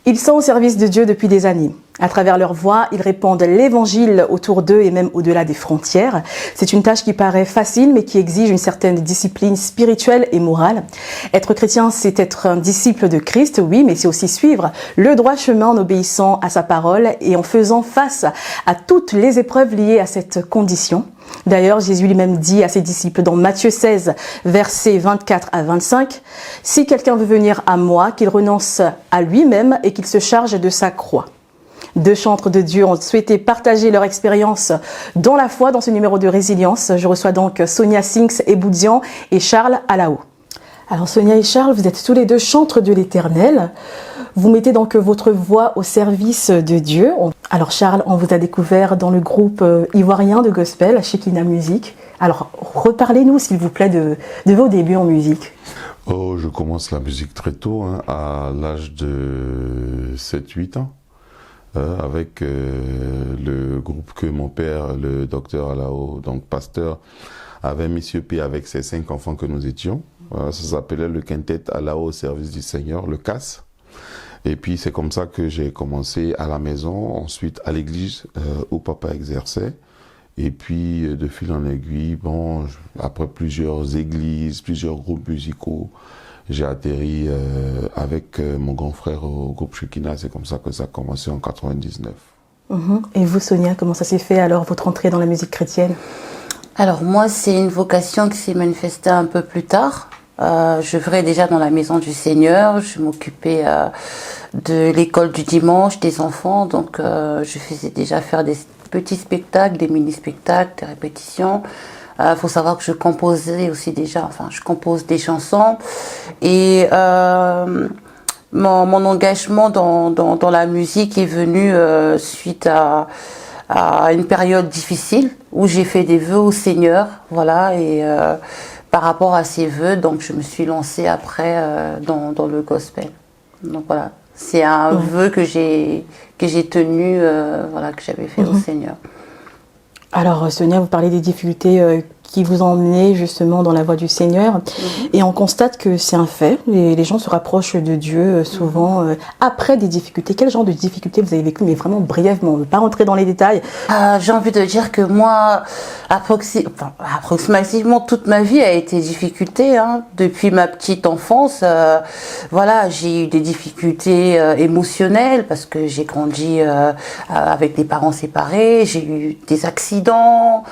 Ils sont au service de Dieu depuis des années. À travers leur voix, ils répandent l'évangile autour d'eux et même au-delà des frontières. C'est une tâche qui paraît facile, mais qui exige une certaine discipline spirituelle et morale. Être chrétien, c'est être un disciple de Christ, oui, mais c'est aussi suivre le droit chemin en obéissant à sa parole et en faisant face à toutes les épreuves liées à cette condition. D'ailleurs, Jésus lui-même dit à ses disciples dans Matthieu 16, versets 24 à 25, « Si quelqu'un veut venir à moi, qu'il renonce à lui-même et qu'il se charge de sa croix. » Deux chantres de Dieu ont souhaité partager leur expérience dans la foi dans ce numéro de résilience. Je reçois donc Sonia Sinks Eboudian et Charles Alao. Alors Sonia et Charles, vous êtes tous les deux chantres de l'Éternel. Vous mettez donc votre voix au service de Dieu. Alors Charles, on vous a découvert dans le groupe ivoirien de gospel, Shekinah Music. Alors reparlez-nous s'il vous plaît de vos débuts en musique. Oh, je commence la musique très tôt, à l'âge de 7-8 ans. Avec le groupe que mon père, le docteur Alao, donc pasteur, avait mis sur pied avec ses 5 enfants que nous étions. Ça s'appelait le quintet Alao au service du Seigneur, le CAS. Et puis c'est comme ça que j'ai commencé à la maison, ensuite à l'église où papa exerçait. Et puis de fil en aiguille, bon, après plusieurs églises, plusieurs groupes musicaux, j'ai atterri avec mon grand frère au groupe Shekinah. C'est comme ça que ça a commencé en 99. Et vous, Sonia, comment ça s'est fait alors, votre entrée dans la musique chrétienne? Alors moi, c'est une vocation qui s'est manifestée un peu plus tard. Je œuvrais déjà dans la maison du Seigneur. Je m'occupais de l'école du dimanche, des enfants. Donc je faisais déjà faire des petits spectacles, des mini-spectacles, des répétitions. Faut savoir que je composais aussi déjà, je compose des chansons et mon engagement dans la musique est venu suite à une période difficile où j'ai fait des vœux au Seigneur, voilà, et par rapport à ces vœux, donc je me suis lancée après dans le gospel. Donc voilà, c'est un vœu que j'ai tenu, voilà, que j'avais fait au Seigneur. Alors Sonia, vous parlez des difficultés qui vous ont emmené justement dans la voie du Seigneur. Et on constate que c'est un fait. Les gens se rapprochent de Dieu souvent après des difficultés. Quel genre de difficultés vous avez vécu? Mais vraiment brièvement, ne pas rentrer dans les détails. J'ai envie de dire que moi, approximativement toute ma vie a été difficulté. Depuis ma petite enfance, voilà, j'ai eu des difficultés émotionnelles parce que j'ai grandi avec des parents séparés. J'ai eu des accidents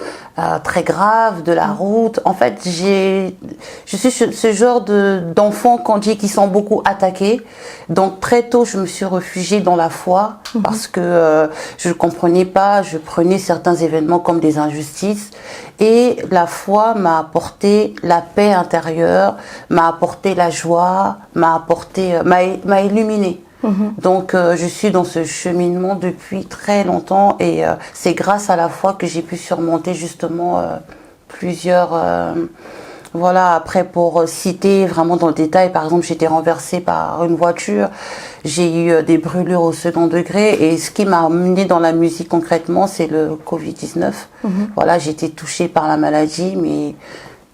très graves de la route. En fait, je suis ce genre d'enfant qu'on dit qui sont beaucoup attaqués. Donc très tôt, je me suis réfugiée dans la foi parce que je ne comprenais pas, je prenais certains événements comme des injustices. Et la foi m'a apporté la paix intérieure, m'a apporté la joie, m'a illuminé. Donc je suis dans ce cheminement depuis très longtemps et c'est grâce à la foi que j'ai pu surmonter justement plusieurs... voilà, après pour citer vraiment dans le détail, par exemple j'ai été renversée par une voiture, j'ai eu des brûlures au second degré et ce qui m'a amené dans la musique concrètement c'est le Covid-19. Voilà, j'ai été touchée par la maladie mais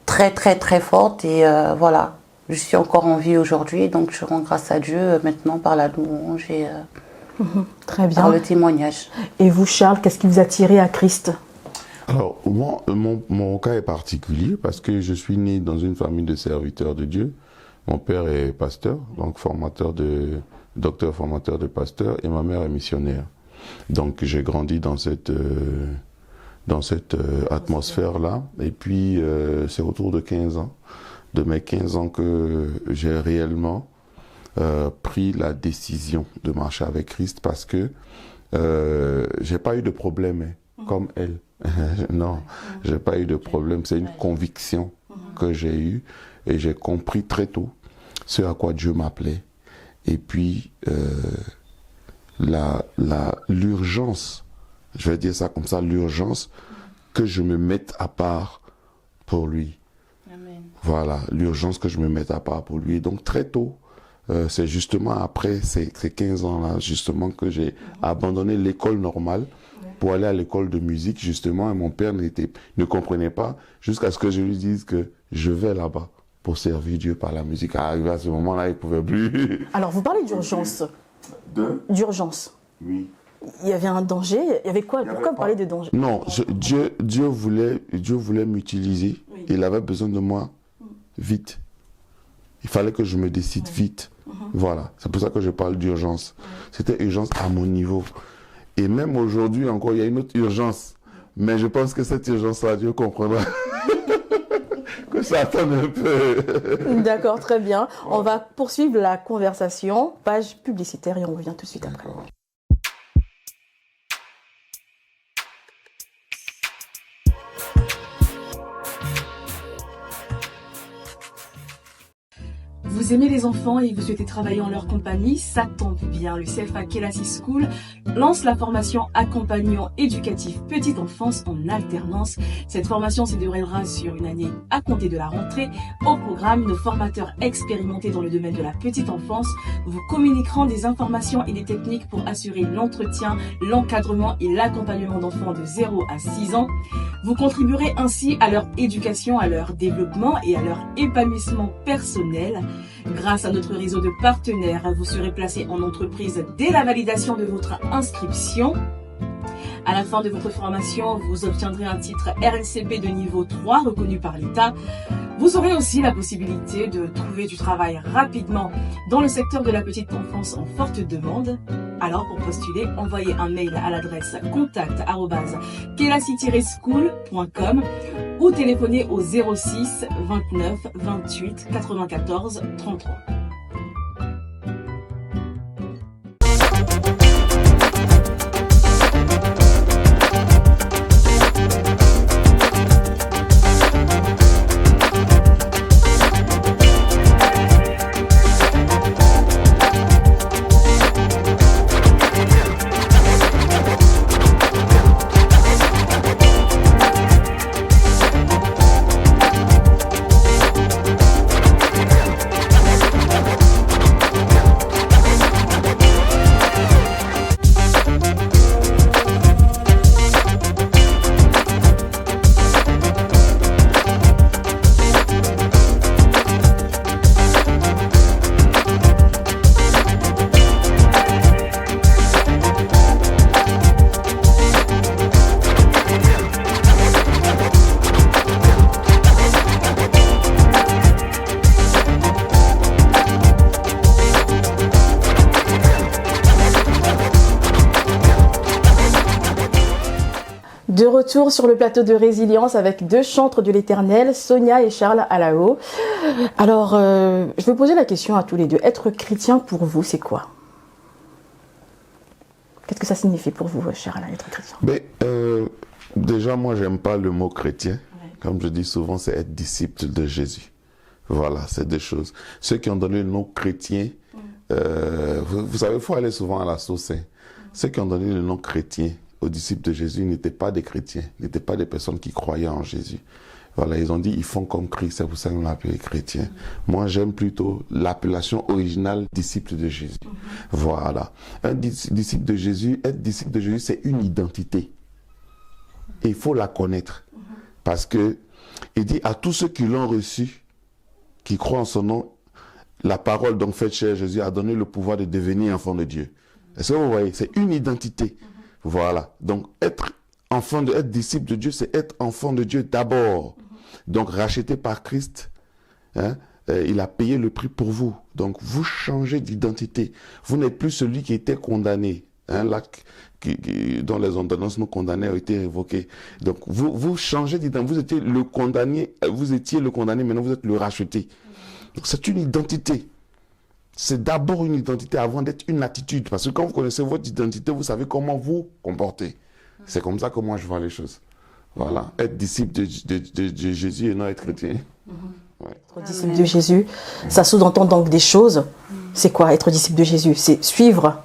très très très forte et voilà. Je suis encore en vie aujourd'hui, donc je rends grâce à Dieu maintenant par la louange et Très bien. par le témoignage. Et vous, Charles, qu'est-ce qui vous a tiré à Christ? Alors, moi, mon cas est particulier parce que je suis né dans une famille de serviteurs de Dieu. Mon père est pasteur, donc docteur formateur de pasteur, et ma mère est missionnaire. Donc, j'ai grandi dans cette atmosphère-là. Et puis, c'est autour de 15 ans. De mes 15 ans que j'ai réellement pris la décision de marcher avec Christ parce que j'ai pas eu de problème comme elle. Non, j'ai pas eu de problème. C'est une conviction que j'ai eue et j'ai compris très tôt ce à quoi Dieu m'appelait. Et puis l'urgence, je vais dire ça comme ça, l'urgence que je me mette à part pour lui. Voilà, l'urgence que je me mette à part pour lui. Donc très tôt, c'est justement après ces 15 ans-là, justement, que j'ai abandonné l'école normale pour aller à l'école de musique, justement. Et mon père ne comprenait pas jusqu'à ce que je lui dise que je vais là-bas pour servir Dieu par la musique. Arrivé à ce moment-là, il ne pouvait plus. Alors, vous parlez d'urgence. d'urgence. Oui. Il y avait un danger. Il y avait quoi? Pourquoi parler de danger? Non, Dieu voulait m'utiliser. Oui. Il avait besoin de moi vite. Il fallait que je me décide vite. Voilà, c'est pour ça que je parle d'urgence. C'était urgence à mon niveau. Et même aujourd'hui encore, il y a une autre urgence. Mais je pense que cette urgence-là, Dieu comprendra. Que ça attend un peu. D'accord, très bien. On va poursuivre la conversation. Page publicitaire et on revient tout de suite après. Vous aimez les enfants et vous souhaitez travailler en leur compagnie, ça tombe bien. Le CFA Kelasi School lance la formation accompagnant éducatif petite enfance en alternance. Cette formation se déroulera sur une année à compter de la rentrée. Au programme, nos formateurs expérimentés dans le domaine de la petite enfance vous communiqueront des informations et des techniques pour assurer l'entretien, l'encadrement et l'accompagnement d'enfants de 0 à 6 ans. Vous contribuerez ainsi à leur éducation, à leur développement et à leur épanouissement personnel. Grâce à notre réseau de partenaires, vous serez placé en entreprise dès la validation de votre inscription. À la fin de votre formation, vous obtiendrez un titre RNCP de niveau 3 reconnu par l'État. Vous aurez aussi la possibilité de trouver du travail rapidement dans le secteur de la petite enfance en forte demande. Alors pour postuler, envoyez un mail à l'adresse contact@kelasi-school.com ou téléphonez au 06 29 28 94 33. De retour sur le plateau de Résilience avec deux chantres de l'Éternel, Sonia et Charles Alao. Alors, je vais poser la question à tous les deux. Être chrétien pour vous, c'est quoi? Qu'est-ce que ça signifie pour vous, Charles, être chrétien? Mais, déjà, moi, j'aime pas le mot chrétien. Ouais. Comme je dis souvent, c'est être disciple de Jésus. Voilà, c'est deux choses. Ceux qui ont donné le nom chrétien, vous savez, il faut aller souvent à la source. Ceux qui ont donné le nom chrétien aux disciples de Jésus n'étaient pas des chrétiens, n'étaient pas des personnes qui croyaient en Jésus. Voilà, ils ont dit, ils font comme Christ, c'est pour ça qu'on l'appelle chrétien. Moi, j'aime plutôt l'appellation originale disciple de Jésus. Voilà. Un disciple de Jésus, être disciple de Jésus, c'est une identité. Et il faut la connaître. Parce que, il dit à tous ceux qui l'ont reçu, qui croient en son nom, la parole donc faite chair Jésus a donné le pouvoir de devenir enfant de Dieu. Est-ce que vous voyez? C'est une identité. Voilà. Donc, être disciple de Dieu, c'est être enfant de Dieu d'abord. Donc, racheté par Christ, hein, il a payé le prix pour vous. Donc, vous changez d'identité. Vous n'êtes plus celui qui était condamné. Hein, là, dont les ordonnances nous condamnaient ont été révoquées. Donc, vous changez d'identité. Vous étiez le condamné, maintenant vous êtes le racheté. Donc, c'est une identité. C'est d'abord une identité avant d'être une attitude. Parce que quand vous connaissez votre identité, vous savez comment vous comporter. C'est comme ça que moi je vois les choses. Voilà. Être disciple de Jésus et non être chrétien. Ouais. Être disciple de Jésus, ça sous-entend donc des choses. C'est quoi être disciple de Jésus? C'est suivre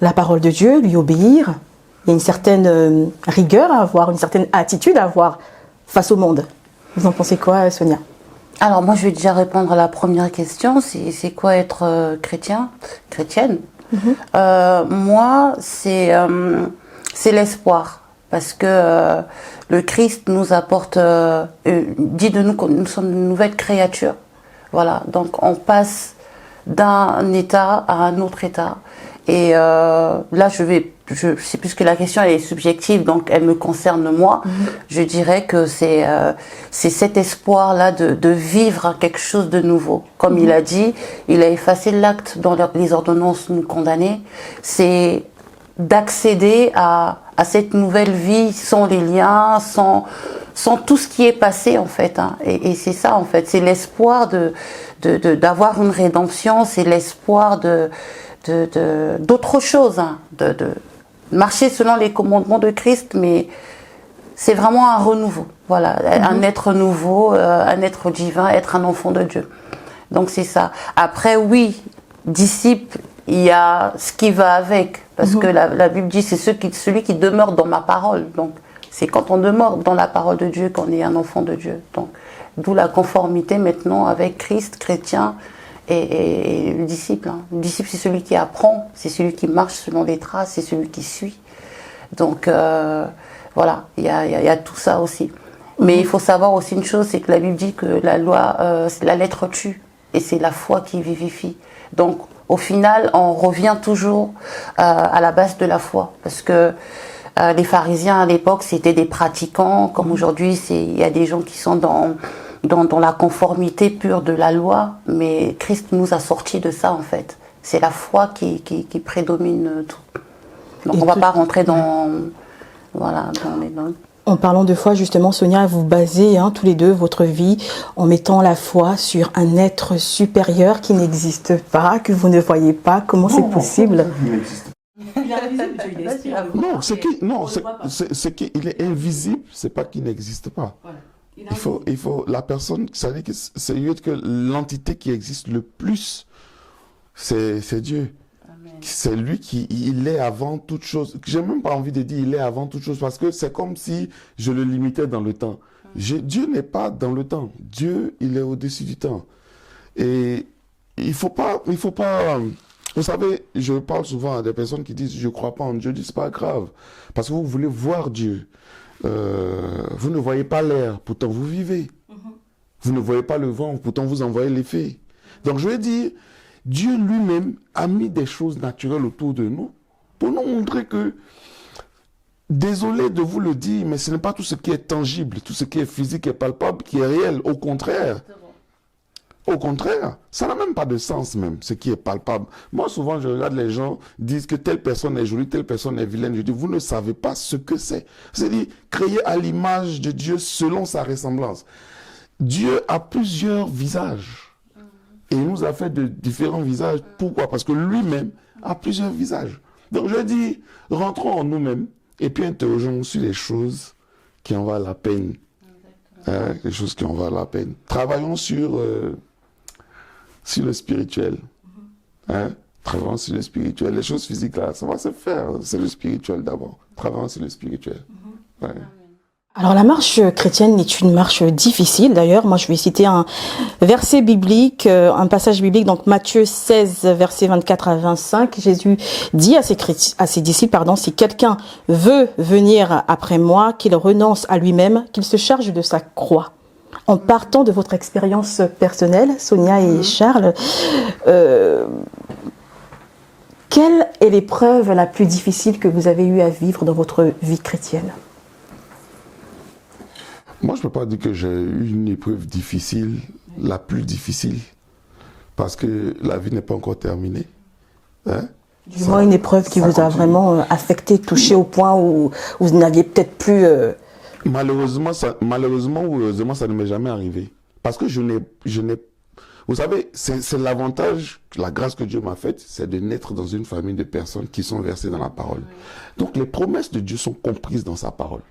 la parole de Dieu, lui obéir. Il y a une certaine rigueur à avoir, une certaine attitude à avoir face au monde. Vous en pensez quoi, Sonia? Alors moi je vais déjà répondre à la première question, c'est quoi être chrétienne. Moi c'est l'espoir, parce que le Christ nous apporte, dit de nous que nous sommes une nouvelle créature. Voilà, donc on passe d'un état à un autre état. Et là, c'est puisque la question elle est subjective, donc elle me concerne moi. Je dirais que c'est cet espoir-là de vivre quelque chose de nouveau. Comme il a dit, il a effacé l'acte dans les ordonnances nous condamner. C'est d'accéder à cette nouvelle vie sans les liens, sans tout ce qui est passé en fait. Hein. Et c'est ça en fait, c'est l'espoir d'avoir une rédemption, c'est l'espoir d'autre chose, hein, de marcher selon les commandements de Christ, mais c'est vraiment un renouveau, voilà, un être nouveau, un être divin, être un enfant de Dieu. Donc c'est ça. Après oui, disciple, il y a ce qui va avec, parce que la Bible dit c'est celui qui demeure dans ma parole. Donc c'est quand on demeure dans la parole de Dieu qu'on est un enfant de Dieu. Donc d'où la conformité maintenant avec Christ, chrétien et le disciple. Hein. Le disciple c'est celui qui apprend, c'est celui qui marche selon les traces, c'est celui qui suit. Donc voilà, il y a tout ça aussi. Mais il faut savoir aussi une chose, c'est que la Bible dit que la loi, la lettre tue, et c'est la foi qui vivifie. Donc au final, on revient toujours à la base de la foi, parce que les pharisiens à l'époque, c'était des pratiquants, comme aujourd'hui, il y a des gens qui sont dans la conformité pure de la loi, mais Christ nous a sortis de ça en fait. C'est la foi qui prédomine tout. Donc on ne va pas rentrer dans En parlant de foi, justement, Sonia, vous basez tous les deux votre vie en mettant la foi sur un être supérieur qui n'existe pas, que vous ne voyez pas. Comment c'est possible? C'est qu'il est invisible, c'est pas qu'il n'existe pas. Voilà. Il faut la personne, ça dit que c'est que l'entité qui existe le plus, c'est Dieu. C'est lui il est avant toute chose. J'ai même pas envie de dire il est avant toute chose parce que c'est comme si je le limitais dans le temps. Dieu n'est pas dans le temps. Dieu, il est au-dessus du temps. Et il faut pas. Vous savez, je parle souvent à des personnes qui disent je crois pas en Dieu. Je dis c'est pas grave parce que vous voulez voir Dieu. Vous ne voyez pas l'air, pourtant vous vivez. Vous ne voyez pas le vent, pourtant vous en voyez l'effet. Donc je vais dire. Dieu lui-même a mis des choses naturelles autour de nous pour nous montrer que, désolé de vous le dire, mais ce n'est pas tout ce qui est tangible, tout ce qui est physique et palpable qui est réel. Au contraire, ça n'a même pas de sens même, ce qui est palpable. Moi, souvent, je regarde les gens disent que telle personne est jolie, telle personne est vilaine. Je dis, vous ne savez pas ce que c'est. C'est-à-dire, créé à l'image de Dieu selon sa ressemblance. Dieu a plusieurs visages. Et il nous a fait de différents visages. Pourquoi? Parce que lui-même a plusieurs visages. Donc je dis, rentrons en nous-mêmes et puis interrogeons sur les choses qui en valent la peine. Les choses qui en valent la peine. Travaillons sur le spirituel. Travaillons sur le spirituel. Les choses physiques, là, ça va se faire. C'est le spirituel d'abord. Travaillons sur le spirituel. Ouais. Alors la marche chrétienne est une marche difficile. D'ailleurs, moi je vais citer un verset biblique, un passage biblique, donc Matthieu 16, versets 24 à 25. Jésus dit à ses disciples, si quelqu'un veut venir après moi, qu'il renonce à lui-même, qu'il se charge de sa croix. En partant de votre expérience personnelle, Sonia et Charles, quelle est l'épreuve la plus difficile que vous avez eu à vivre dans votre vie chrétienne ? Moi, je ne peux pas dire que j'ai eu une épreuve difficile, la plus difficile, parce que la vie n'est pas encore terminée. Du moins une épreuve qui vous a vraiment affecté, touché au point où vous n'aviez peut-être plus... Malheureusement ou heureusement, ça ne m'est jamais arrivé. Parce que je n'ai... Vous savez, c'est l'avantage, la grâce que Dieu m'a faite, c'est de naître dans une famille de personnes qui sont versées dans la parole. Donc les promesses de Dieu sont comprises dans sa parole.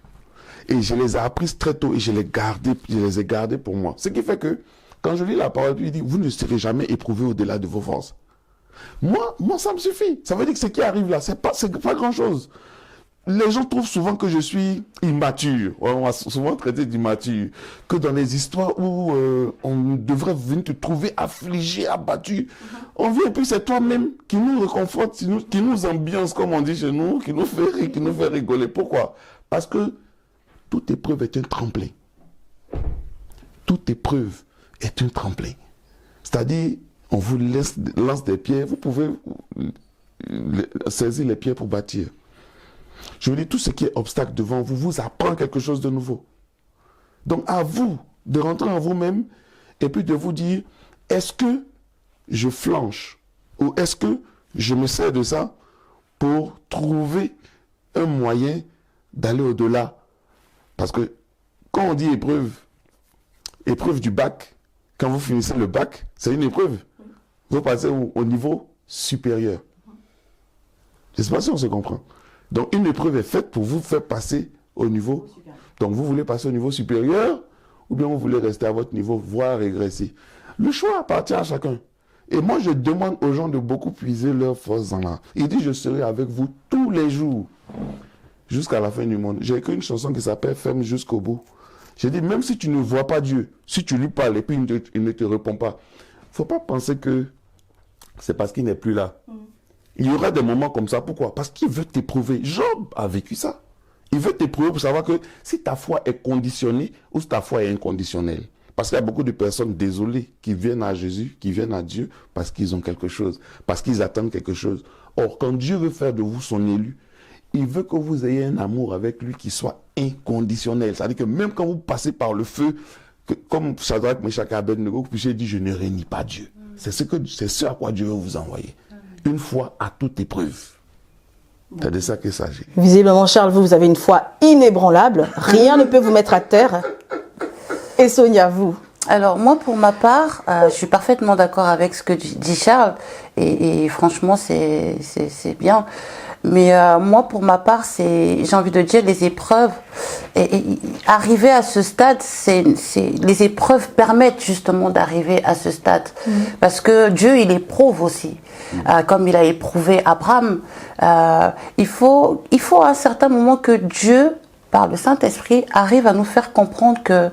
Et je les ai apprises très tôt et je les ai gardées pour moi. Ce qui fait que, quand je lis la parole, il dit, vous ne serez jamais éprouvés au-delà de vos forces. Moi, ça me suffit. Ça veut dire que ce qui arrive là, c'est pas grand-chose. Les gens trouvent souvent que je suis immature. On m'a souvent traité d'immature. Que dans les histoires où on devrait venir te trouver affligé, abattu. On vient et puis c'est toi-même qui nous réconforte, qui nous ambiance, comme on dit chez nous, qui nous fait rire, qui nous fait rigoler. Pourquoi? Parce que toute épreuve est un tremplin. Toute épreuve est un tremplin. C'est-à-dire, on vous lance des pierres, vous pouvez saisir les pierres pour bâtir. Je veux dire, tout ce qui est obstacle devant vous vous apprend quelque chose de nouveau. Donc à vous de rentrer en vous-même et puis de vous dire, est-ce que je flanche ou est-ce que je me sers de ça pour trouver un moyen d'aller au-delà? Parce que quand on dit épreuve du bac, quand vous finissez le bac, c'est une épreuve. Vous passez au niveau supérieur. Je ne sais pas si on se comprend. Donc une épreuve est faite pour vous faire passer au niveau. Donc vous voulez passer au niveau supérieur ou bien vous voulez rester à votre niveau, voire régresser. Le choix appartient à chacun. Et moi je demande aux gens de beaucoup puiser leur force dans là. Il dit je serai avec vous tous les jours jusqu'à la fin du monde. J'ai écrit une chanson qui s'appelle Ferme jusqu'au bout. J'ai dit même si tu ne vois pas Dieu, si tu lui parles et puis il ne te répond pas, il ne faut pas penser que c'est parce qu'il n'est plus là. Il y aura des moments comme ça. Pourquoi? Parce qu'il veut t'éprouver. Job a vécu ça. Il veut t'éprouver pour savoir que si ta foi est conditionnée ou si ta foi est inconditionnelle. Parce qu'il y a beaucoup de personnes désolées qui viennent à Jésus, qui viennent à Dieu parce qu'ils ont quelque chose, parce qu'ils attendent quelque chose. Or, quand Dieu veut faire de vous son élu, il veut que vous ayez un amour avec lui qui soit inconditionnel. C'est-à-dire que même quand vous passez par le feu, que, comme Shadrach, Meshach et Abednego, vous puissiez dire, je ne réunis pas Dieu. C'est ce à quoi Dieu veut vous envoyer. Une foi à toute épreuve. C'est de ça qu'il s'agit. Visiblement, Charles, vous avez une foi inébranlable. Rien ne peut vous mettre à terre. Et Sonia, vous? Alors moi, pour ma part, je suis parfaitement d'accord avec ce que dit Charles. Et franchement, c'est bien. Mais moi, pour ma part, j'ai envie de dire, les épreuves, et arriver à ce stade, les épreuves permettent justement d'arriver à ce stade. Parce que Dieu, il éprouve aussi. Comme il a éprouvé Abraham, il faut à un certain moment que Dieu, par le Saint-Esprit, arrive à nous faire comprendre que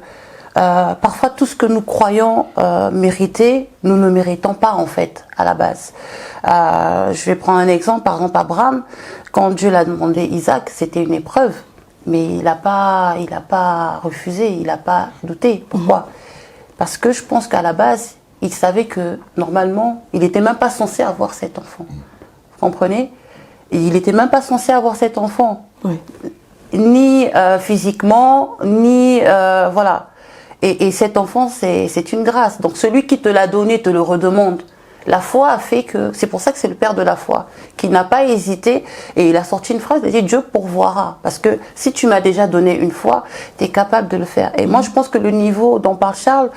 parfois tout ce que nous croyons mériter, nous ne méritons pas en fait à la base. Je vais prendre un exemple, par exemple Abraham, quand Dieu l'a demandé Isaac, c'était une épreuve, mais il n'a pas refusé, il n'a pas douté. Pourquoi? Parce que je pense qu'à la base, il savait que normalement, il n'était même pas censé avoir cet enfant. Vous comprenez? Et il n'était même pas censé avoir cet enfant. Oui. Ni physiquement, ni voilà. Et cet enfant, c'est une grâce. Donc celui qui te l'a donné te le redemande. La foi a fait que, c'est pour ça que c'est le père de la foi, qui n'a pas hésité, et il a sorti une phrase, il a dit Dieu pourvoira. Parce que si tu m'as déjà donné une foi, tu es capable de le faire. Et moi je pense que le niveau dont parle Charles,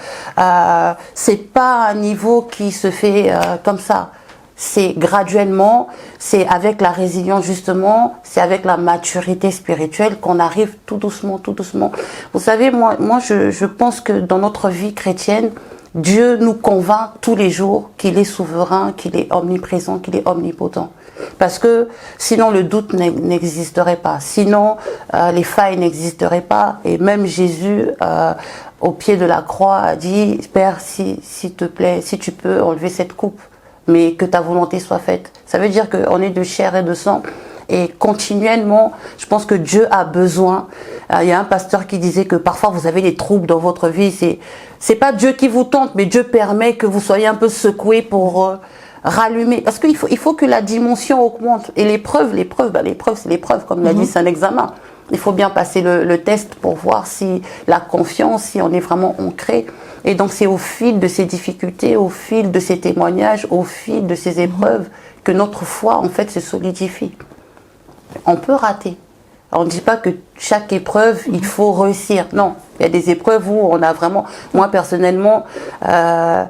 c'est pas un niveau qui se fait comme ça. C'est graduellement, c'est avec la résilience justement, c'est avec la maturité spirituelle qu'on arrive tout doucement, tout doucement. Vous savez, moi je pense que dans notre vie chrétienne, Dieu nous convainc tous les jours qu'il est souverain, qu'il est omniprésent, qu'il est omnipotent. Parce que sinon le doute n'existerait pas, sinon les failles n'existeraient pas. Et même Jésus, au pied de la croix, a dit « Père, s'il te plaît, si tu peux enlever cette coupe, mais que ta volonté soit faite. » Ça veut dire qu'on est de chair et de sang. Et continuellement, je pense que Dieu a besoin. Il y a un pasteur qui disait que parfois vous avez des troubles dans votre vie. C'est pas Dieu qui vous tente, mais Dieu permet que vous soyez un peu secoué pour rallumer. Parce qu'il faut que la dimension augmente. Et l'épreuve, c'est l'épreuve, comme l'a dit, c'est un examen. Il faut bien passer le test pour voir si la confiance, si on est vraiment ancré. Et donc c'est au fil de ces difficultés, au fil de ces témoignages, au fil de ces épreuves que notre foi en fait se solidifie. On peut rater. On ne dit pas que chaque épreuve, il faut réussir. Non, il y a des épreuves où on a vraiment... Moi personnellement, t'as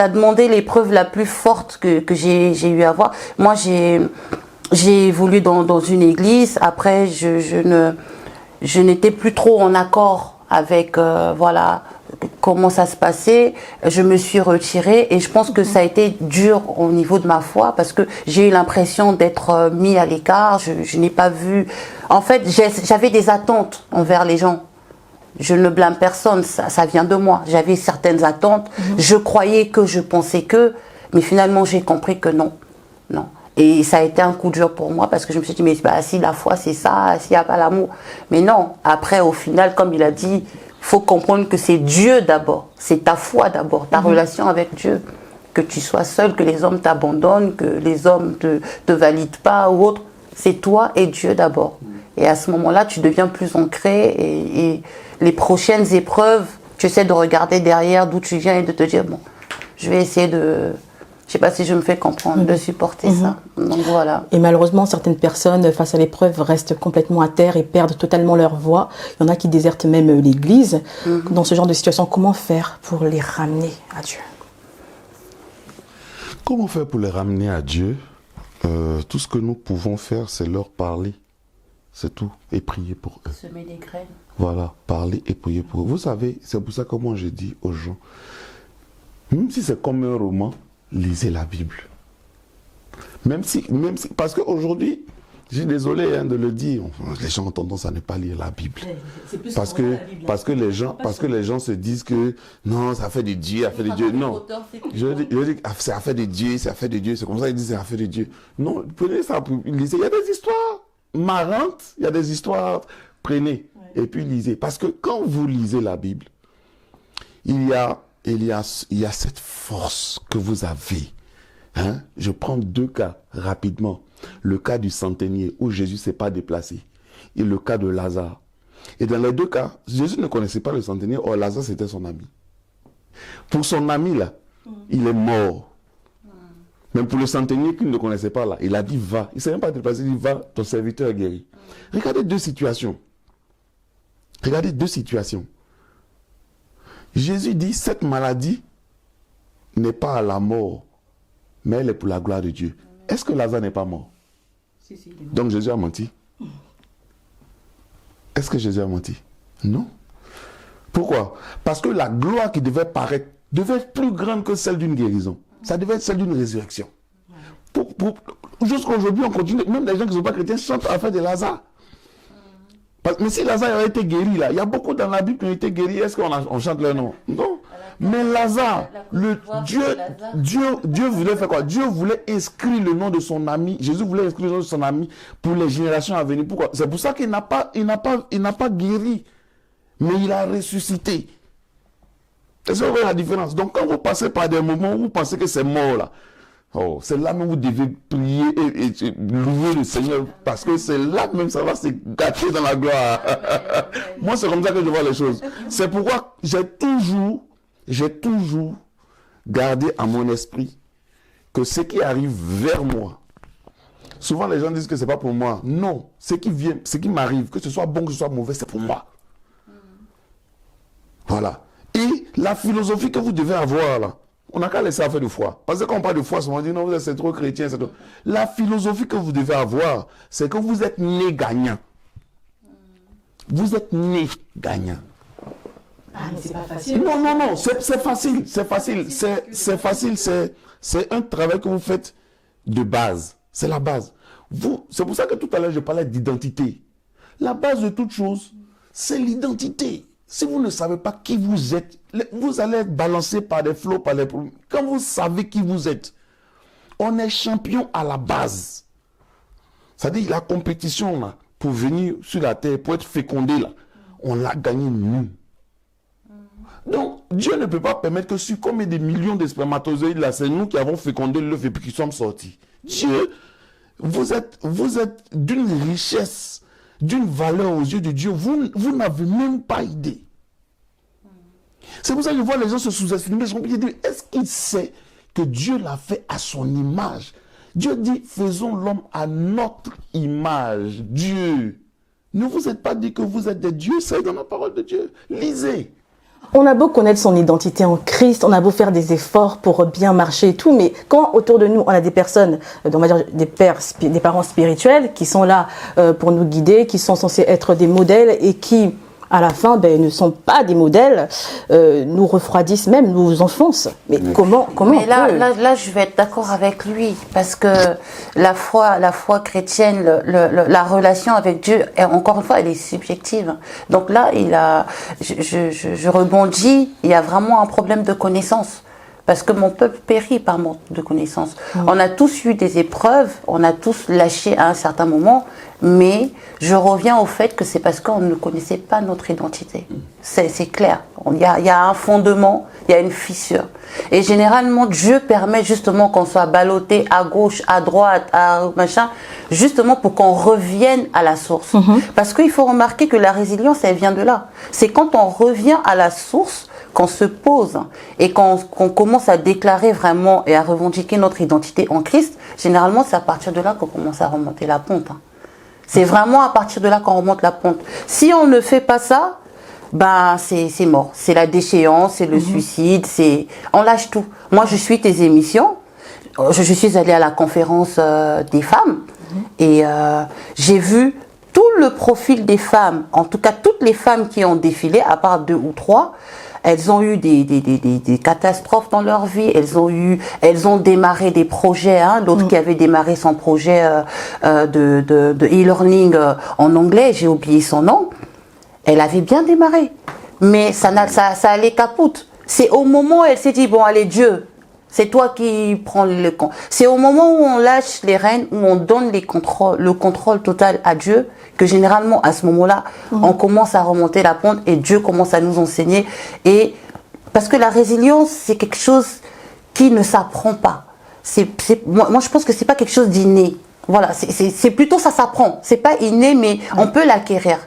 demandé l'épreuve la plus forte que j'ai eu à voir. Moi j'ai évolué dans une église. Après, je n'étais plus trop en accord avec voilà comment ça se passait. Je me suis retirée et je pense que ça a été dur au niveau de ma foi parce que j'ai eu l'impression d'être mis à l'écart. Je n'ai pas vu. En fait, j'avais des attentes envers les gens. Je ne blâme personne, ça vient de moi. J'avais certaines attentes. Je croyais que, je pensais que, mais finalement j'ai compris que non, non. Et ça a été un coup dur pour moi parce que je me suis dit, mais si la foi c'est ça, s'il n'y a pas l'amour. Mais non, après au final, comme il a dit, il faut comprendre que c'est Dieu d'abord. C'est ta foi d'abord, ta relation avec Dieu. que tu sois seul, que les hommes t'abandonnent, que les hommes te valident pas ou autre. C'est toi et Dieu d'abord. Et à ce moment-là, tu deviens plus ancré et les prochaines épreuves, tu essaies de regarder derrière d'où tu viens et de te dire, bon, je vais essayer de... Je sais pas si je me fais comprendre, de supporter ça. Donc voilà. Et malheureusement, certaines personnes, face à l'épreuve, restent complètement à terre et perdent totalement leur voix. Il y en a qui désertent même l'Église. Dans ce genre de situation, comment faire pour les ramener à Dieu? Comment faire pour les ramener à Dieu? Tout ce que nous pouvons faire, c'est leur parler. C'est tout. Et prier pour eux. Semer des graines. Voilà, parler et prier pour eux. Vous savez, c'est pour ça que moi je dis aux gens, même si c'est comme un roman, lisez la Bible. Même si parce qu'aujourd'hui, je suis désolé de le dire, les gens ont tendance à ne pas lire la Bible. Parce que les gens se disent que non, ça fait de Dieu, ça fait de Dieu. Non, je dis c'est affaire de Dieu, c'est affaire de Dieu. C'est comme ça qu'ils disent c'est affaire de Dieu. Non, prenez ça, lisez. Il y a des histoires marrantes, il y a des histoires, prenez et puis lisez. Parce que quand vous lisez la Bible, il y a cette force que vous avez. Je prends 2 cas rapidement. Le cas du centenier où Jésus ne s'est pas déplacé et le cas de Lazare. Et dans les 2 cas, Jésus ne connaissait pas le centenier, or Lazare c'était son ami. Pour son ami là, il est mort. Même pour le centenier qu'il ne connaissait pas là, il a dit va. Il ne s'est même pas déplacé, il dit va, ton serviteur est guéri. Regardez 2 situations. Regardez 2 situations. Jésus dit cette maladie n'est pas à la mort, mais elle est pour la gloire de Dieu. Est-ce que Lazare n'est pas mort? Si, il est mort. Donc Jésus a menti? Est-ce que Jésus a menti? Non. Pourquoi? Parce que la gloire qui devait paraître devait être plus grande que celle d'une guérison. Ça devait être celle d'une résurrection. Jusqu'à aujourd'hui, on continue, même les gens qui ne sont pas chrétiens chantent à faire de Lazare. Mais si Lazare avait été guéri là, il y a beaucoup dans la Bible qui ont été guéris, est-ce qu'on chante leur nom? Non. Mais Lazare, Dieu voulait faire quoi? Dieu voulait inscrire le nom de son ami. Jésus voulait inscrire le nom de son ami pour les générations à venir. Pourquoi? C'est pour ça qu'il n'a pas guéri, mais il a ressuscité. C'est ça la différence. Donc quand vous passez par des moments où vous pensez que c'est mort là, c'est là même où vous devez prier et louer le Seigneur, parce que c'est là même ça va se gâter dans la gloire. Moi c'est comme ça que je vois les choses. C'est pourquoi j'ai toujours gardé à mon esprit que ce qui arrive vers moi, souvent les gens disent que c'est pas pour moi. Non, ce qui m'arrive, que ce soit bon, que ce soit mauvais, c'est pour moi. Voilà. Et la philosophie que vous devez avoir là, on n'a qu'à laisser affaire de foi. Parce que quand on parle de foi, souvent on dit non, vous êtes trop chrétien. C'est trop... La philosophie que vous devez avoir, c'est que vous êtes né gagnant. Vous êtes né gagnant. Ah, mais c'est pas facile. Non, c'est facile. C'est facile. C'est un travail que vous faites de base. C'est la base. C'est pour ça que tout à l'heure, je parlais d'identité. La base de toute chose, c'est l'identité. Si vous ne savez pas qui vous êtes, vous allez être balancé par des flots, par les problèmes. Quand vous savez qui vous êtes, on est champion à la base. C'est-à-dire la compétition là, pour venir sur la terre, pour être fécondé là, on l'a gagné nous. Donc, Dieu ne peut pas permettre que sur combien de millions de spermatozoïdes là, c'est nous qui avons fécondé l'œuf et puis qui sommes sortis. Dieu, vous êtes d'une richesse, d'une valeur aux yeux de Dieu, vous n'avez même pas idée. C'est pour ça que je vois les gens se sous-estimer. Est-ce qu'il sait que Dieu l'a fait à son image? Dieu dit, faisons l'homme à notre image. Dieu. Ne vous êtes pas dit que vous êtes des dieux, c'est dans la parole de Dieu. Lisez. On a beau connaître son identité en Christ, on a beau faire des efforts pour bien marcher et tout, mais quand autour de nous, on a des personnes, on va dire des parents spirituels qui sont là pour nous guider, qui sont censés être des modèles et qui, à la fin, ne sont pas des modèles, nous refroidissent même, nous enfoncent. Mais comment mais là, je vais être d'accord avec lui, parce que la foi chrétienne, la relation avec Dieu, encore une fois, elle est subjective. Donc là, je rebondis, il y a vraiment un problème de connaissance. Parce que mon peuple périt par manque de connaissances. On a tous eu des épreuves, on a tous lâché à un certain moment, mais je reviens au fait que c'est parce qu'on ne connaissait pas notre identité. C'est clair. Il y a un fondement, il y a une fissure. Et généralement, Dieu permet justement qu'on soit ballotté à gauche, à droite, à machin, justement pour qu'on revienne à la source. Parce qu'il faut remarquer que la résilience, elle vient de là. C'est quand on revient à la source, qu'on se pose et qu'on commence à déclarer vraiment et à revendiquer notre identité en Christ, généralement, c'est à partir de là qu'on commence à remonter la pente. C'est vraiment à partir de là qu'on remonte la pente. Si on ne fait pas ça, ben c'est mort. C'est la déchéance, c'est le suicide, on lâche tout. Moi, je suis tes émissions. Je suis allée à la conférence des femmes et j'ai vu tout le profil des femmes, en tout cas toutes les femmes qui ont défilé, à part 2 ou 3, elles ont eu des catastrophes dans leur vie, elles ont démarré des projets, l'autre qui avait démarré son projet de e-learning en anglais, j'ai oublié son nom, elle avait bien démarré, mais ça allait capote. C'est au moment où elle s'est dit, bon allez Dieu, c'est toi qui prends le compte. C'est au moment où on lâche les rênes, où on donne le contrôle total à Dieu, que généralement, à ce moment-là, on commence à remonter la pente et Dieu commence à nous enseigner. Et parce que la résilience, c'est quelque chose qui ne s'apprend pas. Moi, je pense que c'est pas quelque chose d'inné. Voilà, c'est plutôt ça s'apprend. C'est pas inné, mais on peut l'acquérir.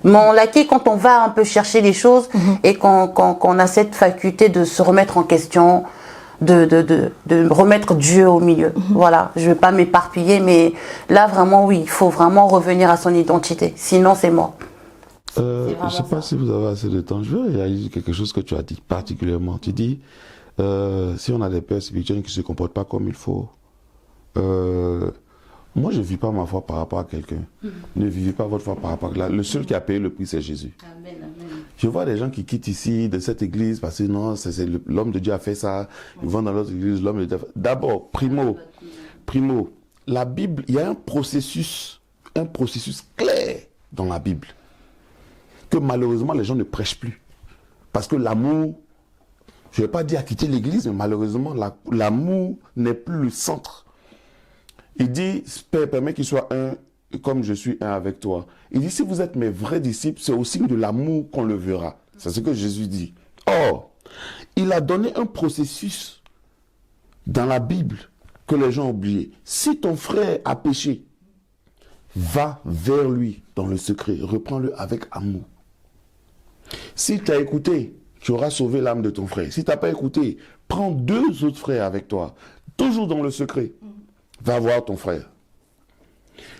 Mais on l'acquiert quand on va un peu chercher les choses et qu'on a cette faculté de se remettre en question, de remettre Dieu au milieu. Voilà, je ne vais pas m'éparpiller, mais là vraiment oui, il faut vraiment revenir à son identité, sinon c'est mort. Je ne sais pas si vous avez assez de temps, je veux réaliser quelque chose que tu as dit particulièrement. Tu dis, si on a des pères spirituels qui ne se comportent pas comme il faut, moi je ne vis pas ma foi par rapport à quelqu'un. Ne vivez pas votre foi par rapport à... Le seul qui a payé le prix, c'est Jésus. Amen, amen. Je vois des gens qui quittent ici, de cette église, parce que non, l'homme de Dieu a fait ça, ils vont dans l'autre église, l'homme de Dieu a fait... D'abord, primo, la Bible, il y a un processus clair dans la Bible, que malheureusement les gens ne prêchent plus. Parce que l'amour, je ne vais pas dire à quitter l'église, mais malheureusement, l'amour n'est plus le centre. Il dit, Père, permets qu'il soit un, comme je suis un avec toi. Il dit, si vous êtes mes vrais disciples, c'est au signe de l'amour qu'on le verra. C'est ce que Jésus dit. Or, il a donné un processus dans la Bible que les gens ont oublié. Si ton frère a péché, va vers lui dans le secret, reprends-le avec amour. Si tu as écouté, tu auras sauvé l'âme de ton frère. Si tu n'as pas écouté, prends 2 autres frères avec toi, toujours dans le secret. Va voir ton frère.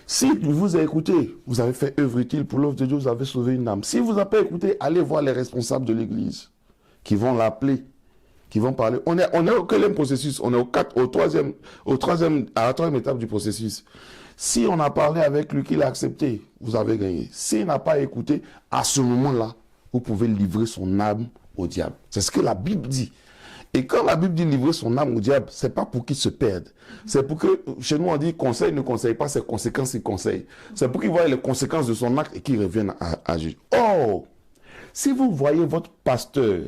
Si vous avez écouté, vous avez fait œuvre utile pour l'œuvre de Dieu, vous avez sauvé une âme. Si vous n'avez pas écouté, allez voir les responsables de l'église qui vont l'appeler, qui vont parler. On est au quatrième processus, on est à la troisième étape du processus. Si on a parlé avec lui, qu'il a accepté, vous avez gagné. S'il n'a pas écouté, à ce moment-là, vous pouvez livrer son âme au diable. C'est ce que la Bible dit. Et quand la Bible dit livrer son âme au diable, c'est pas pour qu'il se perde. C'est pour que, chez nous on dit conseil ne conseille pas, c'est conséquences il conseille. C'est pour qu'il voie les conséquences de son acte et qu'il revienne à agir. Or, si vous voyez votre pasteur,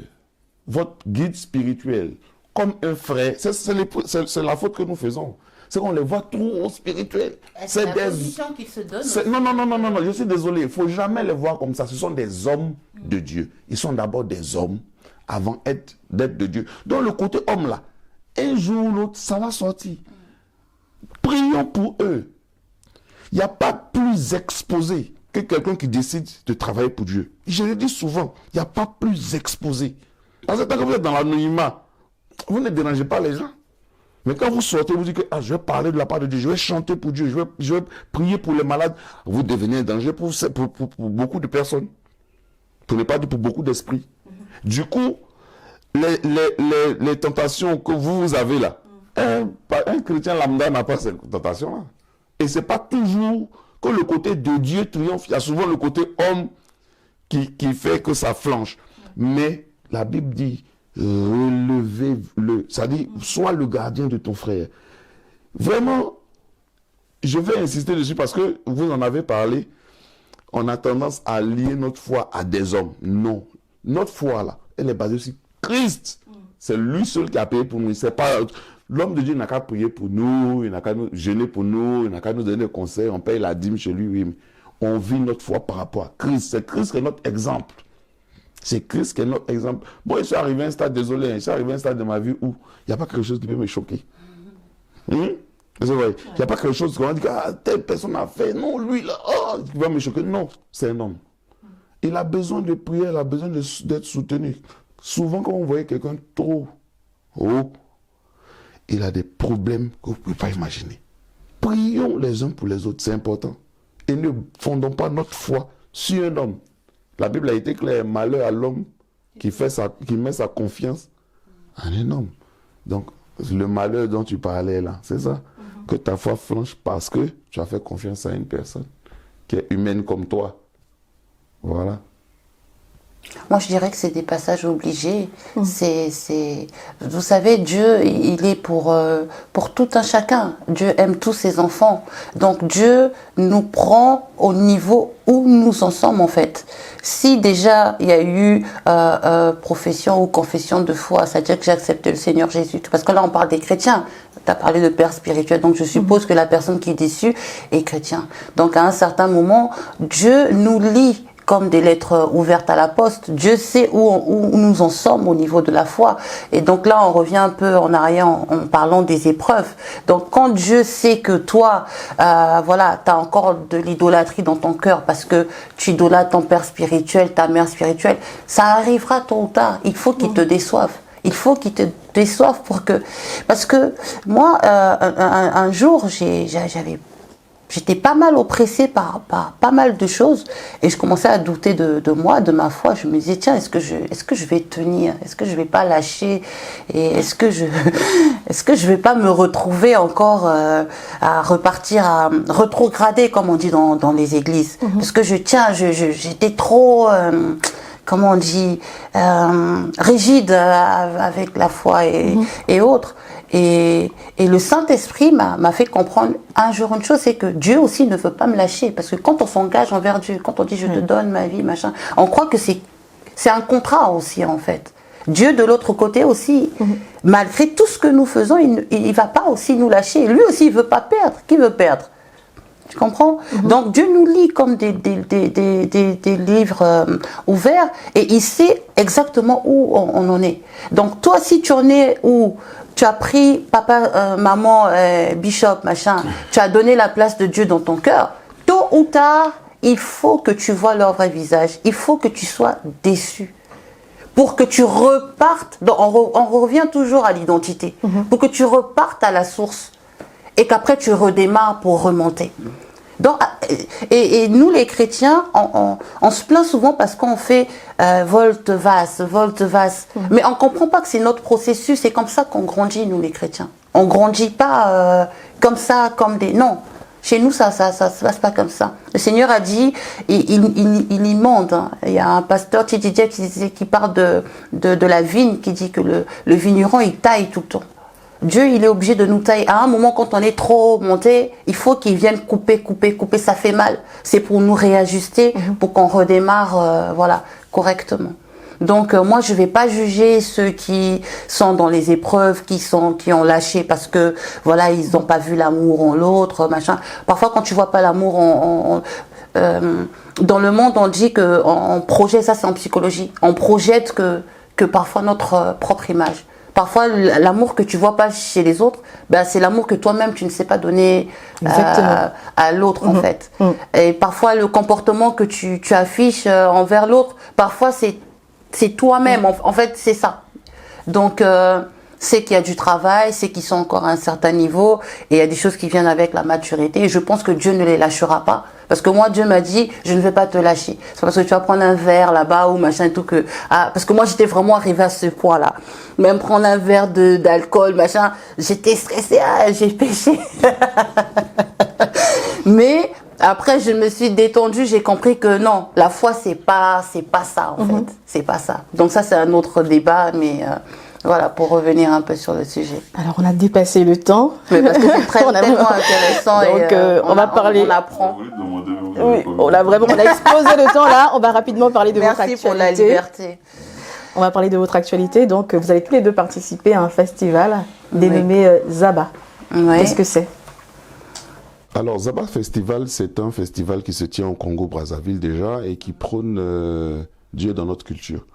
votre guide spirituel, comme un frère, c'est la faute que nous faisons. C'est qu'on les voit trop spirituels. C'est la position qu'ils se donnent. Non, je suis désolé. Il ne faut jamais les voir comme ça. Ce sont des hommes de Dieu. Ils sont d'abord des hommes avant d'être de Dieu. Donc le côté homme là, un jour ou l'autre, ça va sortir. Prions pour eux. Il n'y a pas plus exposé que quelqu'un qui décide de travailler pour Dieu. Je le dis souvent, il n'y a pas plus exposé. Parce que quand vous êtes dans l'anonymat, vous ne dérangez pas les gens. Mais quand vous sortez, vous dites que je vais parler de la part de Dieu, je vais chanter pour Dieu, je vais prier pour les malades, vous devenez un danger pour beaucoup de personnes. Pour ne pas dire pour beaucoup d'esprits. Du coup, les tentations que vous avez là, un chrétien lambda n'a pas cette tentation-là. Et ce n'est pas toujours que le côté de Dieu triomphe. Il y a souvent le côté homme qui fait que ça flanche. Mais la Bible dit, relevez-le. Ça dit, sois le gardien de ton frère. Vraiment, je vais insister dessus parce que vous en avez parlé. On a tendance à lier notre foi à des hommes. Non. Notre foi, là, elle est basée sur Christ. C'est lui seul qui a payé pour nous. C'est pas l'homme de Dieu n'a qu'à prier pour nous, il n'a qu'à nous jeûner pour nous, il n'a qu'à nous donner des conseils. On paye la dîme chez lui, oui. Mais on vit notre foi par rapport à Christ. C'est Christ qui est notre exemple. C'est Christ qui est notre exemple. Bon, je suis arrivé à un stade, désolé, je suis arrivé à un stade de ma vie où il n'y a pas quelque chose qui peut me choquer. C'est vrai. Il n'y a pas quelque chose qu'on dit, ah, telle personne a fait, non, lui, là, oh, qui va me choquer. Non, c'est un homme. Il a besoin de prier, il a besoin d'être soutenu. Souvent, quand on voyait quelqu'un trop haut, il a des problèmes que vous ne pouvez pas imaginer. Prions les uns pour les autres, c'est important. Et ne fondons pas notre foi sur un homme. La Bible a été claire, malheur à l'homme qui met sa confiance en un homme. Donc, le malheur dont tu parlais là, c'est ça. Que ta foi flanche parce que tu as fait confiance à une personne qui est humaine comme toi. Voilà. Moi, je dirais que c'est des passages obligés. Vous savez, Dieu, il est pour tout un chacun. Dieu aime tous ses enfants. Donc, Dieu nous prend au niveau où nous en sommes, en fait. Si déjà, il y a eu profession ou confession de foi, c'est-à-dire que j'ai accepté le Seigneur Jésus. Parce que là, on parle des chrétiens. Tu as parlé de père spirituel. Donc, je suppose que la personne qui est déçue est chrétien. Donc, à un certain moment, Dieu nous lie comme des lettres ouvertes à la poste. Dieu sait où nous en sommes au niveau de la foi. Et donc là, on revient un peu en arrière en parlant des épreuves. Donc quand Dieu sait que toi, voilà, tu as encore de l'idolâtrie dans ton cœur parce que tu idolâtres ton père spirituel, ta mère spirituelle, ça arrivera tôt ou tard. Il faut qu'il te déçoive. Il faut qu'il te déçoive pour que... Parce que moi, un jour, j'étais pas mal oppressée par pas mal de choses et je commençais à douter de moi, de ma foi. Je me disais, tiens, est-ce que je vais tenir? Est-ce que je vais pas lâcher? Et est-ce que je vais pas me retrouver encore à repartir, à rétrograder, comme on dit dans les églises? Parce que j'étais trop... comment on dit, rigide avec la foi et autres. Et le Saint-Esprit m'a fait comprendre un jour une chose, c'est que Dieu aussi ne veut pas me lâcher. Parce que quand on s'engage envers Dieu, quand on dit je te donne ma vie, machin, on croit que c'est un contrat aussi en fait. Dieu de l'autre côté aussi, malgré tout ce que nous faisons, il va pas aussi nous lâcher. Lui aussi il veut pas perdre. Qui veut perdre? Tu comprends? Donc Dieu nous lit comme des livres ouverts et il sait exactement où on en est. Donc toi, si tu en es où tu as pris papa, maman, bishop, machin, tu as donné la place de Dieu dans ton cœur, tôt ou tard, il faut que tu vois leur vrai visage. Il faut que tu sois déçu. Pour que tu repartes, donc on revient toujours à l'identité, pour que tu repartes à la source et qu'après tu redémarres pour remonter. Donc, et nous les chrétiens, on se plaint souvent parce qu'on fait volte-face. Mais on ne comprend pas que c'est notre processus, c'est comme ça qu'on grandit nous les chrétiens. On ne grandit pas comme ça, comme des... Non, chez nous ça se passe pas comme ça. Le Seigneur a dit, il immonde. Hein. Il y a un pasteur Tididja qui parle de la vigne, qui dit que le vigneron il taille tout le temps. Dieu, il est obligé de nous tailler. À un moment, quand on est trop monté, il faut qu'il vienne couper. Ça fait mal. C'est pour nous réajuster, pour qu'on redémarre, voilà, correctement. Donc, moi, je vais pas juger ceux qui sont dans les épreuves, qui ont lâché parce que, voilà, ils n'ont pas vu l'amour en l'autre, machin. Parfois, quand tu vois pas l'amour dans le monde, on dit que on projette, ça c'est en psychologie, on projette que parfois notre propre image. Parfois, l'amour que tu vois pas chez les autres, ben, c'est l'amour que toi-même, tu ne sais pas donner à l'autre, en fait. Et parfois, le comportement que tu affiches envers l'autre, parfois, c'est toi-même. En fait, c'est ça. Donc, c'est qu'il y a du travail, c'est qu'ils sont encore à un certain niveau, et il y a des choses qui viennent avec la maturité. Et je pense que Dieu ne les lâchera pas. Parce que moi, Dieu m'a dit, je ne vais pas te lâcher. C'est parce que tu vas prendre un verre là-bas ou machin et tout que... Ah, parce que moi, j'étais vraiment arrivée à ce point-là. Même prendre un verre d'alcool, machin, j'étais stressée, j'ai péché. Mais après, je me suis détendue, j'ai compris que non, la foi, c'est pas ça, en fait. C'est pas ça. Donc ça, c'est un autre débat, mais... Voilà, pour revenir un peu sur le sujet. Alors, on a dépassé le temps. Mais parce que c'est tellement intéressant. Donc, et on va parler... On apprend. Oui, on a explosé le temps là. On va rapidement parler de votre actualité. Merci pour la liberté. On va parler de votre actualité. Donc, vous allez tous les deux participer à un festival dénommé Zaba. Ouais. Qu'est-ce que c'est? Alors, Zaba Festival, c'est un festival qui se tient au Congo-Brazzaville déjà et qui prône Dieu dans notre culture.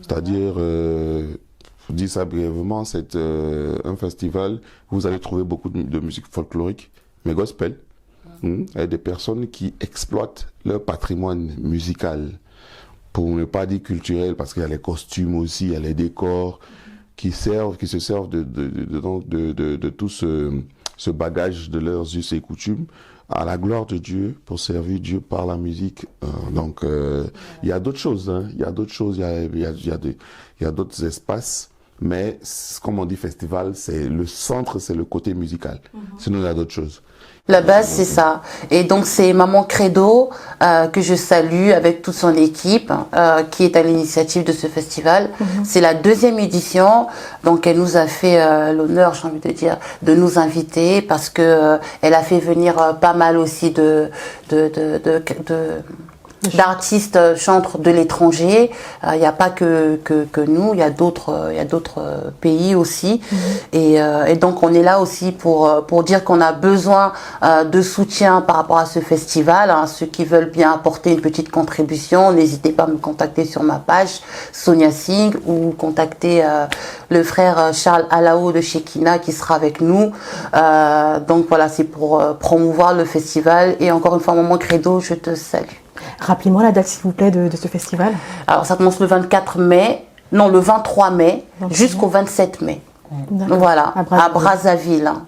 C'est-à-dire, je dis ça brièvement, c'est un festival où vous allez trouver beaucoup de musique folklorique, mais gospel, et des personnes qui exploitent leur patrimoine musical, pour ne pas dire culturel, parce qu'il y a les costumes aussi, il y a les décors, qui se servent de tout ce bagage de leurs us et coutumes à la gloire de Dieu, pour servir Dieu par la musique. Donc, il y a d'autres choses, hein. Il y a d'autres choses, il y a d'autres espaces, mais comme on dit festival, c'est le centre, c'est le côté musical. Sinon, il y a d'autres choses. La base, c'est ça. Et donc, c'est Maman Credo que je salue avec toute son équipe qui est à l'initiative de ce festival. C'est la 2e édition. Donc, elle nous a fait l'honneur, j'ai envie de dire, de nous inviter parce que elle a fait venir pas mal aussi d'artistes chantres de l'étranger. Il n'y a pas que nous, il y a d'autres pays aussi. Et donc on est là aussi pour dire qu'on a besoin de soutien par rapport à ce festival. Hein. Ceux qui veulent bien apporter une petite contribution, n'hésitez pas à me contacter sur ma page Sonia Singh ou contacter le frère Charles Alao de Shekina qui sera avec nous. Donc voilà, c'est pour promouvoir le festival. Et encore une fois, Maman Credo, je te salue. Rappelez-moi la date, s'il vous plaît, de ce festival. Alors, ça commence le 23 mai, jusqu'au 27 mai. Voilà, à Brazzaville. Hein.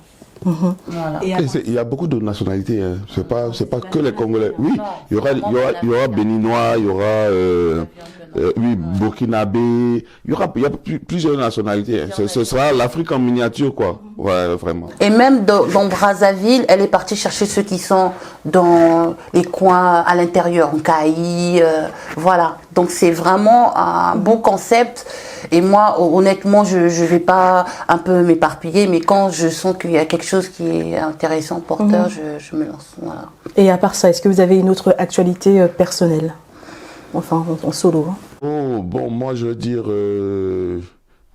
Voilà. Il y a beaucoup de nationalités, hein. C'est pas que les Congolais. Oui, il y aura Béninois, il y aura Burkinabé, il y a plusieurs nationalités. Hein. Ce sera l'Afrique en miniature, quoi. Ouais, vraiment. Et même dans Brazzaville, elle est partie chercher ceux qui sont dans les coins à l'intérieur, en Caï, voilà. Donc c'est vraiment un bon concept. Et moi, honnêtement, je vais pas un peu m'éparpiller, mais quand je sens qu'il y a quelque chose qui est intéressant, porteur, je me lance. Voilà. Et à part ça, est-ce que vous avez une autre actualité personnelle? Enfin, en solo. Hein. Oh, bon, moi, je veux dire, je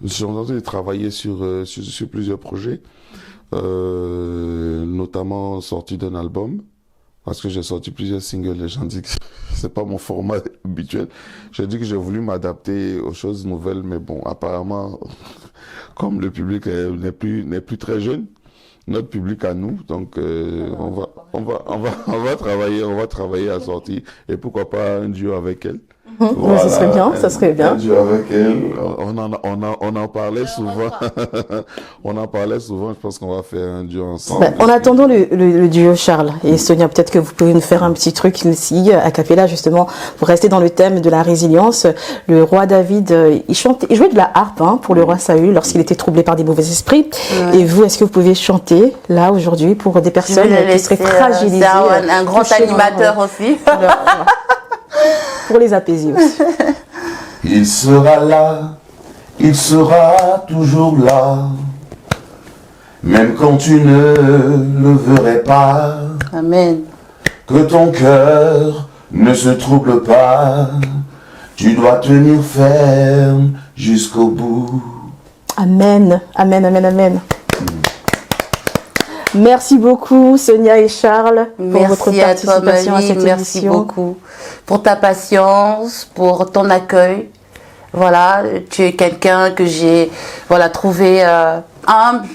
suis en train de travailler sur plusieurs projets, notamment sortie d'un album, parce que j'ai sorti plusieurs singles, les gens disent que c'est pas mon format habituel. J'ai dit que j'ai voulu m'adapter aux choses nouvelles, mais bon, apparemment, comme le public n'est plus très jeune, notre public à nous, donc on va travailler à sortir, et pourquoi pas un duo avec elle. Voilà, ça serait bien, ça serait bien. Un duo avec elle, on en parlait souvent. On en parlait souvent, je pense qu'on va faire un duo ensemble. En attendant le duo Charles et Sonia, peut-être que vous pouvez nous faire un petit truc ici, a cappella justement, pour rester dans le thème de la résilience. Le roi David, il jouait de la harpe pour le roi Saül lorsqu'il était troublé par des mauvais esprits. Ouais. Et vous, est-ce que vous pouvez chanter là aujourd'hui pour des personnes qui seraient fragilisées? C'est un grand animateur aussi. Pour les apaiser aussi. Il sera là, il sera toujours là, même quand tu ne le verrais pas. Amen. Que ton cœur ne se trouble pas, tu dois tenir ferme jusqu'au bout. Amen, amen, amen, amen. Merci beaucoup Sonia et Charles pour votre participation à cette émission. Merci beaucoup pour ta patience, pour ton accueil. Voilà, tu es quelqu'un que j'ai trouvé humble,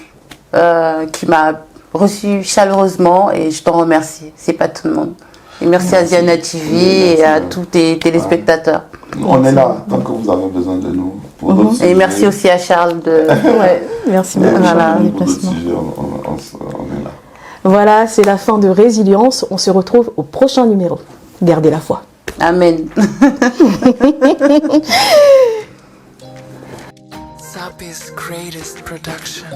qui m'a reçu chaleureusement et je t'en remercie. C'est pas tout le monde. Et merci à Ziana TV et à tous tes téléspectateurs. On est là tant que vous avez besoin de nous. Et merci aussi à Charles de. Merci beaucoup. Voilà, on est là. Voilà, c'est la fin de Résilience. On se retrouve au prochain numéro. Gardez la foi. Amen. Zappy's greatest production.